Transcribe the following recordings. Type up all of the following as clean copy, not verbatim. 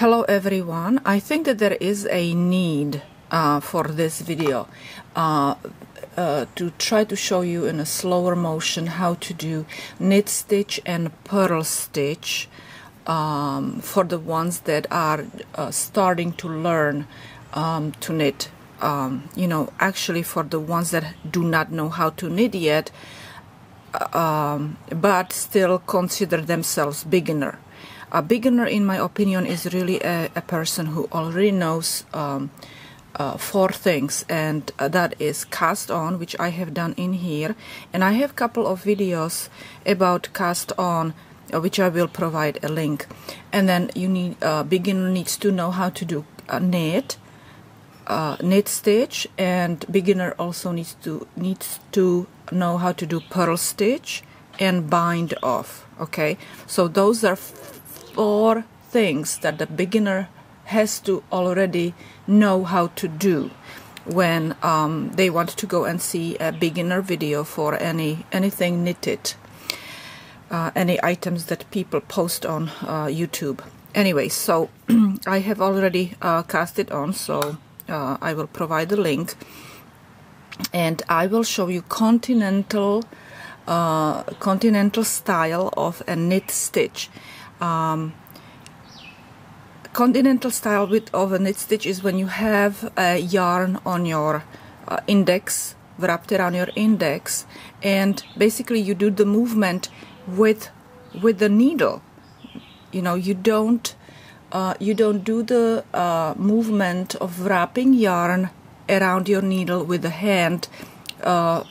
Hello everyone. I think that there is a need for this video to try to show you in a slower motion how to do knit stitch and purl stitch for the ones that are starting to learn to knit. Actually for the ones that do not know how to knit yet, but still consider themselves beginner. A beginner, in my opinion, is really a person who already knows four things, and that is cast on, which I have done in here, and I have a couple of videos about cast on, which I will provide a link. And then you need beginner needs to know how to do knit stitch, and beginner also needs to know how to do purl stitch and bind off. Okay, so those are four things that the beginner has to already know how to do when they want to go and see a beginner video for anything knitted, any items that people post on YouTube. Anyway, so I have already cast it on, so I will provide the link, and I will show you continental style of a knit stitch. Continental style of a knit stitch is when you have a yarn on your index, wrapped around your index, and basically you do the movement with the needle. You don't do the movement of wrapping yarn around your needle with the hand,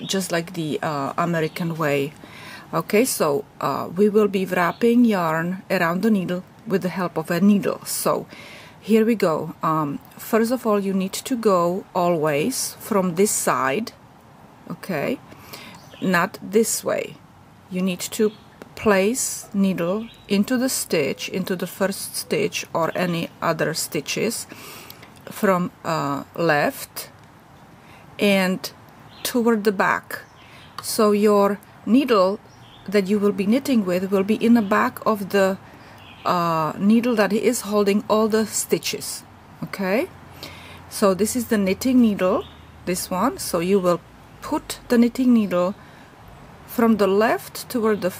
just like the American way. Okay, so we will be wrapping yarn around the needle with the help of a needle. So here we go. First of all, you need to go always from this side, okay, not this way. You need to place needle into the stitch, into the first stitch or any other stitches from left and toward the back. So your needle that you will be knitting with will be in the back of the needle that is holding all the stitches. Okay, so this is the knitting needle, this one. So you will put the knitting needle from the left toward the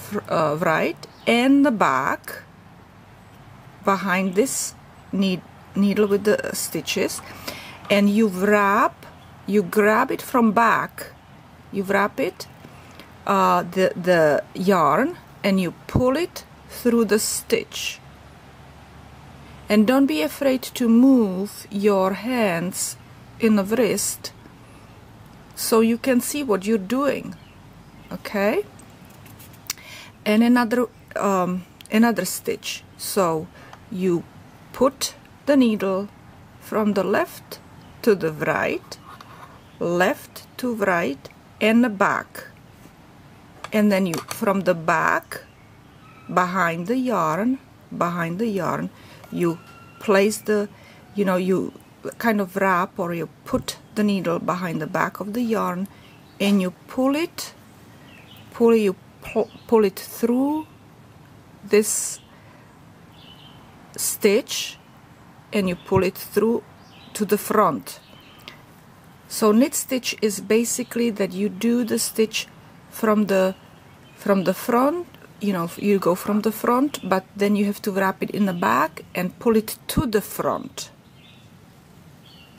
right and the back behind this needle with the stitches, and you grab it from back, you wrap it the yarn, and you pull it through the stitch. And don't be afraid to move your hands in the wrist so you can see what you're doing. Okay, and another stitch. So you put the needle from the left to the right, left to right, and the back, and then you from the back behind the yarn, you place the, you kind of wrap, or you put the needle behind the back of the yarn, and you pull it through this stitch, and you pull it through to the front. So knit stitch is basically that you do the stitch from the front. You go from the front, but then you have to wrap it in the back and pull it to the front.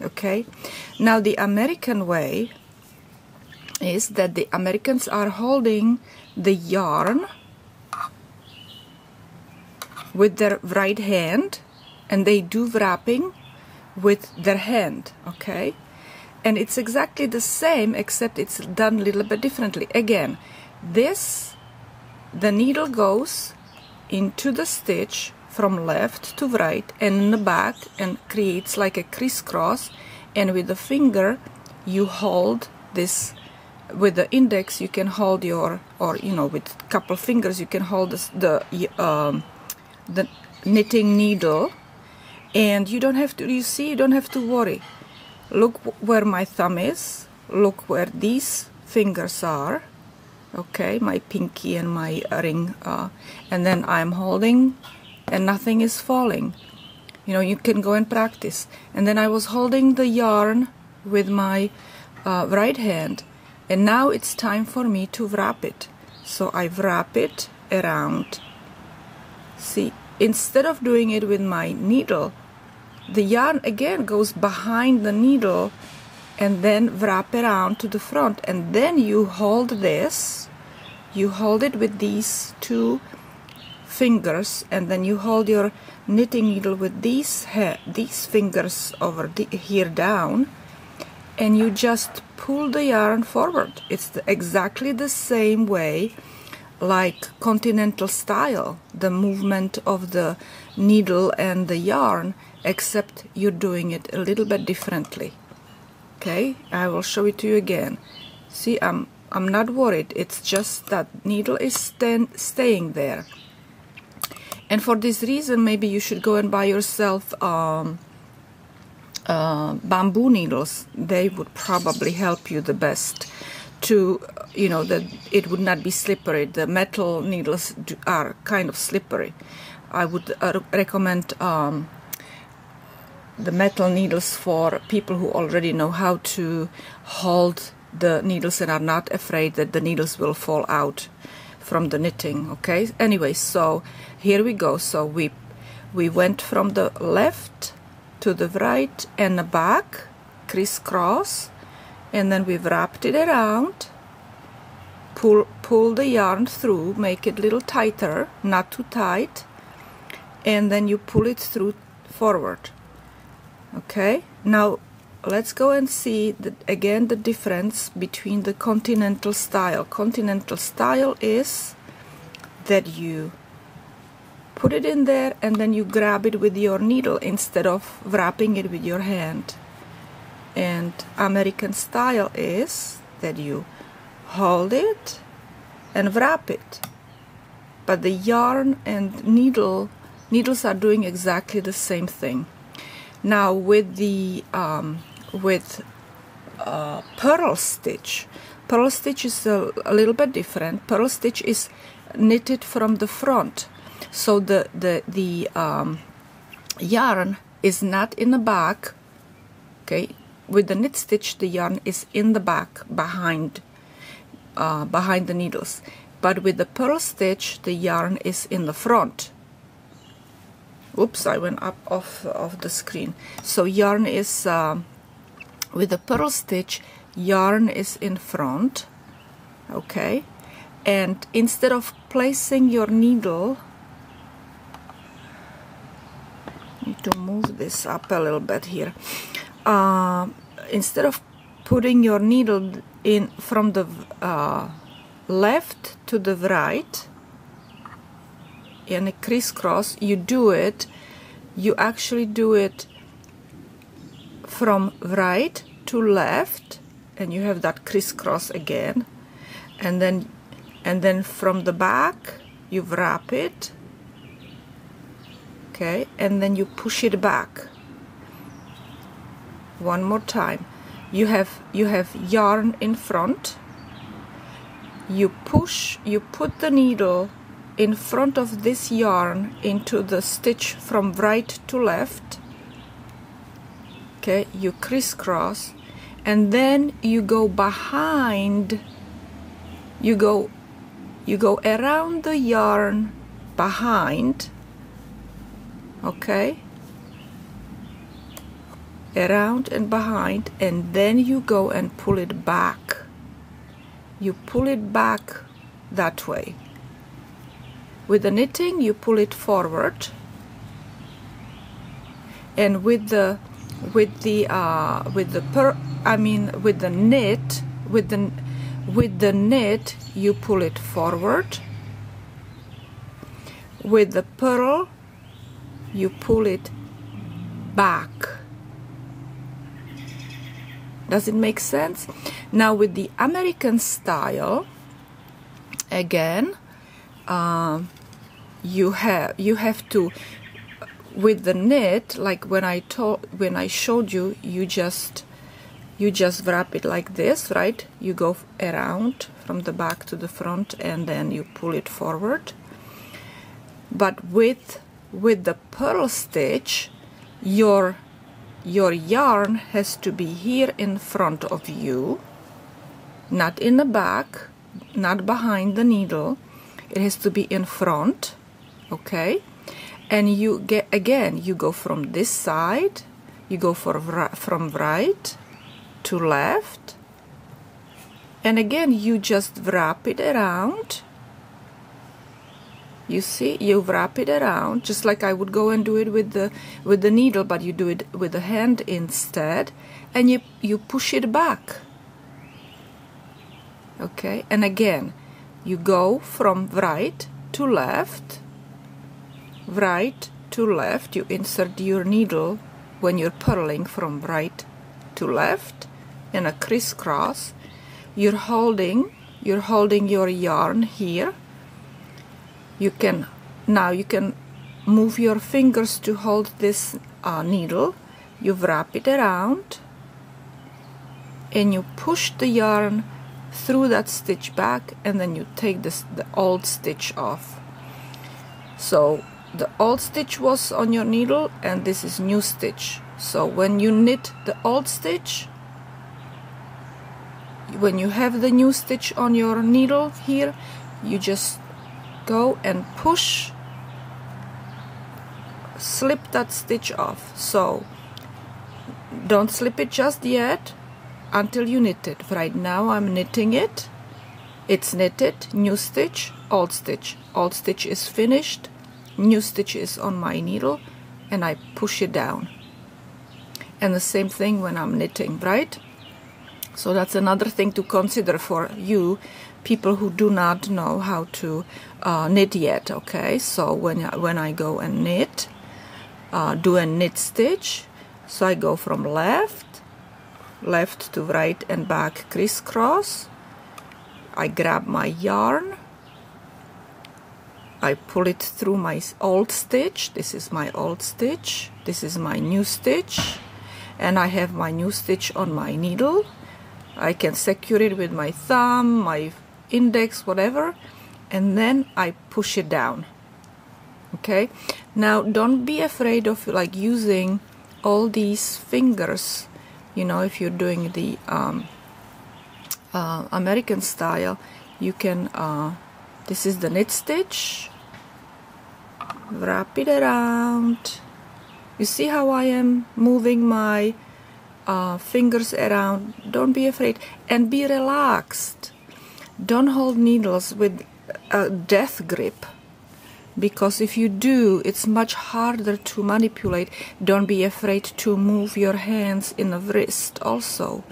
Okay, now the American way is that the Americans are holding the yarn with their right hand, and they do wrapping with their hand. Okay, and it's exactly the same, except it's done a little bit differently. Again, the needle goes into the stitch from left to right and in the back and creates like a crisscross, and with the finger you hold this. With the index you can hold your, or with a couple fingers you can hold the knitting needle, and you don't have to, you don't have to worry. Look where my thumb is, look where these fingers are. Okay, my pinky and my ring, and then I'm holding and nothing is falling. You know, you can go and practice. And then I was holding the yarn with my right hand, and now it's time for me to wrap it. So I wrap it around. See, instead of doing it with my needle, the yarn again goes behind the needle and then wrap around to the front, and then you hold this, you hold it with these two fingers, and then you hold your knitting needle with these fingers over here down, and you just pull the yarn forward. It's exactly the same way like Continental style, the movement of the needle and the yarn, except you're doing it a little bit differently. Okay, I will show it to you again. See, I'm not worried. It's just that needle is staying there. And for this reason, maybe you should go and buy yourself bamboo needles. They would probably help you the best to, you know, that it would not be slippery. The metal needles are kind of slippery. I would recommend the metal needles for people who already know how to hold the needles and are not afraid that the needles will fall out from the knitting. Okay, anyway, so here we go. So we went from the left to the right and the back, crisscross, and then we wrapped it around, pull the yarn through, make it a little tighter, not too tight, and then you pull it through forward. Okay, now let's go and see again the difference between the Continental style. Continental style is that you put it in there and then you grab it with your needle instead of wrapping it with your hand. And American style is that you hold it and wrap it. But the yarn and needles are doing exactly the same thing. Now with the Purl Stitch, Purl Stitch is a little bit different. Purl Stitch is knitted from the front, so the yarn is not in the back. Okay, with the knit stitch, the yarn is in the back behind the needles, but with the Purl Stitch, the yarn is in the front. Oops, I went up off the screen. So yarn is with the Purl Stitch, yarn is in front. Okay, and instead of placing your needle, need to move this up a little bit here. Instead of putting your needle in from the left to the right in a crisscross, you actually do it from right to left, and you have that crisscross again, and then from the back you wrap it, okay, and then you push it back. One more time. You have yarn in front, you put the needle in front of this yarn into the stitch from right to left. Okay, you crisscross, and then you go behind, you go around the yarn behind, okay, around and behind, and then you go and pull it back. You pull it back that way. With the knitting, you pull it forward, and with the knit, you pull it forward. With the purl, you pull it back. Does it make sense? Now with the American style, again, you have to, with the knit, like when I showed you, you just wrap it like this, right? You go around from the back to the front, and then you pull it forward. But with the Purl Stitch, your yarn has to be here in front of you, not in the back, not behind the needle. It has to be in front, okay? And you get, again, you go from this side, you go from right to left, and again you just wrap it around. You see, you wrap it around just like I would go and do it with the needle, but you do it with the hand instead, and you push it back. Okay, and again you go from right to left, right to left. You insert your needle when you're purling from right to left in a crisscross. You're holding your yarn here. You can move your fingers to hold this needle. You wrap it around and you push the yarn through that stitch back, and then you take the old stitch off. So the old stitch was on your needle and this is new stitch. So when you knit the old stitch, when you have the new stitch on your needle here, you just go and push, slip that stitch off. So don't slip it just yet until you knit it. Right now I'm knitting it. It's knitted, new stitch, old stitch. Old stitch is finished, new stitch is on my needle, and I push it down. And the same thing when I'm knitting, right? So that's another thing to consider for you people who do not know how to knit yet, okay? So when I go and knit, do a knit stitch, so I go from left to right and back crisscross. I grab my yarn, I pull it through my old stitch. This is my old stitch, this is my new stitch, and I have my new stitch on my needle. I can secure it with my thumb, my index, whatever, and then I push it down. Okay, now don't be afraid of like using all these fingers. You know, if you're doing the American style, you can this is the knit stitch, wrap it around. You see how I am moving my fingers around? Don't be afraid and be relaxed. Don't hold needles with a death grip, because if you do, it's much harder to manipulate. Don't be afraid to move your hands in the wrist also,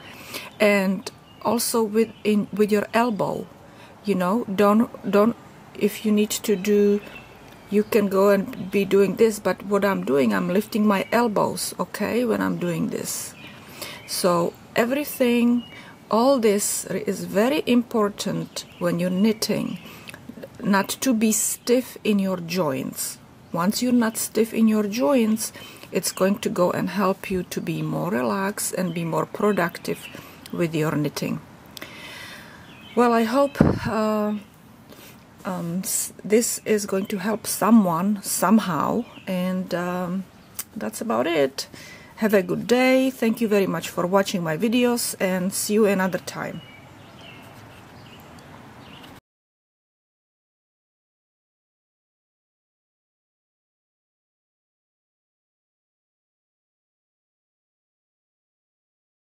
and also with your elbow. You know, don't if you need to do, you can go and be doing this, but what I'm doing, I'm lifting my elbows, okay, when I'm doing this. So everything, all this is very important when you're knitting, not to be stiff in your joints. Once you're not stiff in your joints, it's going to go and help you to be more relaxed and be more productive with your knitting. Well, I hope this is going to help someone somehow, and that's about it. Have a good day. Thank you very much for watching my videos, and see you another time.